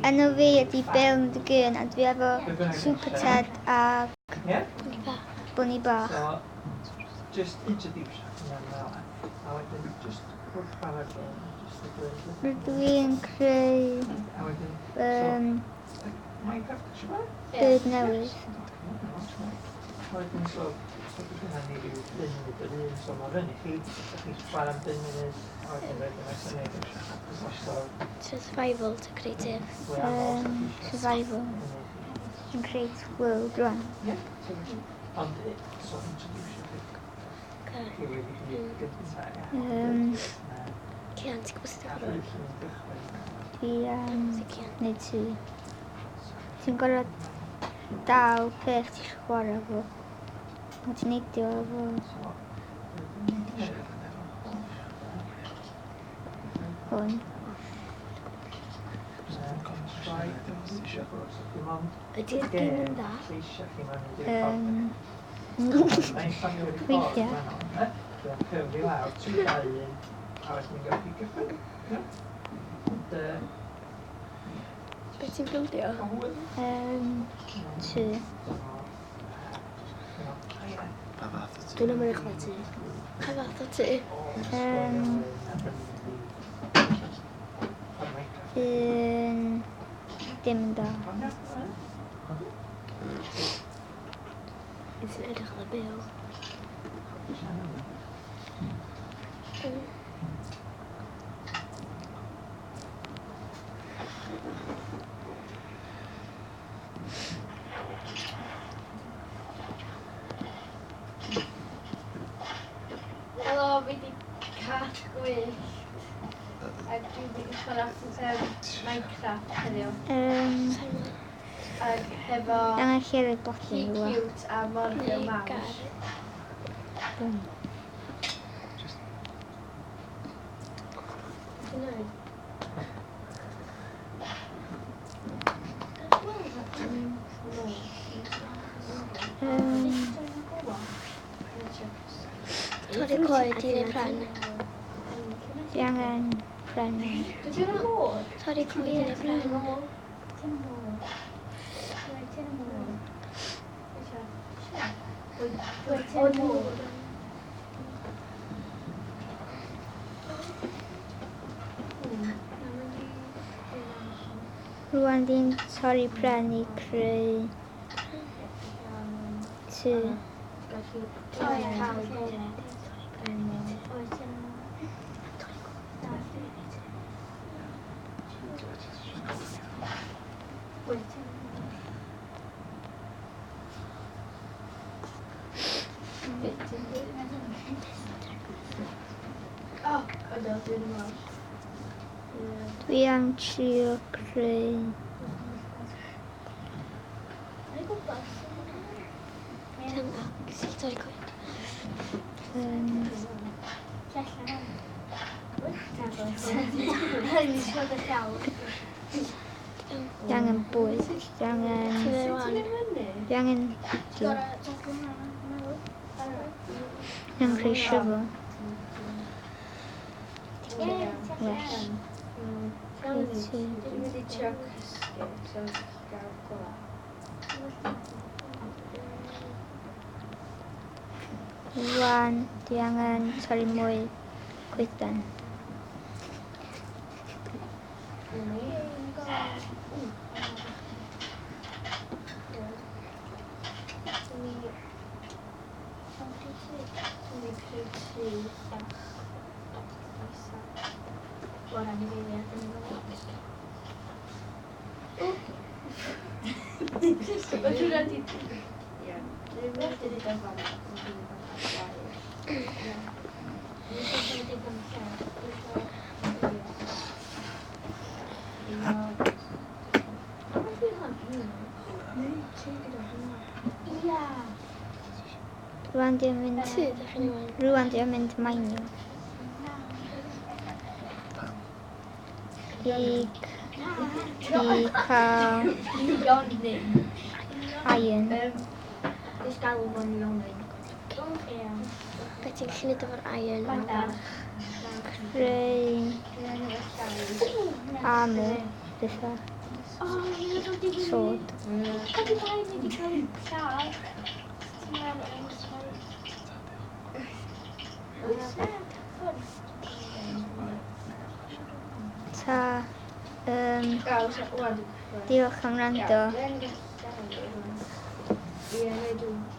enw fi ydi Bale11 a dwi efo Swpyrted a Bwni Bach. Just introduce a wedyn just wrth barod Dwi'n creu byd newydd. Wedyn so hynna ni yw 5 munud yr un, so mae fyny chi, chi'n chwarae am 5 munud, a wedyn wedyn mae'n syniad Survival to creative. Survival. Yn create world run. Ond, so introduce chi wedi gyntaf. Cian, ti'n gwybod sut yw'n Dwi wneud ti. Ti'n gorfod dal peth ti'n chwarae fo. A ti'n neidio efo. Hwn. Ydy'r gym yn dda? Weithiau. Dwi'n cyfri lawr, 3, 2, 1, a wedyn ni'n gael pick up. Be ti'n bildio? Ty. Dwi'n ymwneud chwa ti. Pa fath o ti? Dim yn da. Sy'n edrych ar y bil. Helo, fi di cat gwyllt. Ac dwi wedi chwarae Minecraft heddiw. Ac hefo Angen llefydd blodyn nhw. cute a Morgan Mouse. Bwm. Torri coed i neu pren. Ti angen pren. Torri coed i neu pren. Rwan di'n torri pren i creu ty. Dwi am trio creu Torri coed. Di angen bwyd, di angen creu siofl. Rwan, di angen torri mwy coedan. Rwan di yn mynd mainio. I cael iron. Be ti'n gallu neud efo'r iron? Creu armor, bethau. O, mae'n dod i fyny. Sod. Codi bai ni wedi cael lladd. Ti'n Ta, Gael, wan. diolch am rando. Ie, neu dwi'n.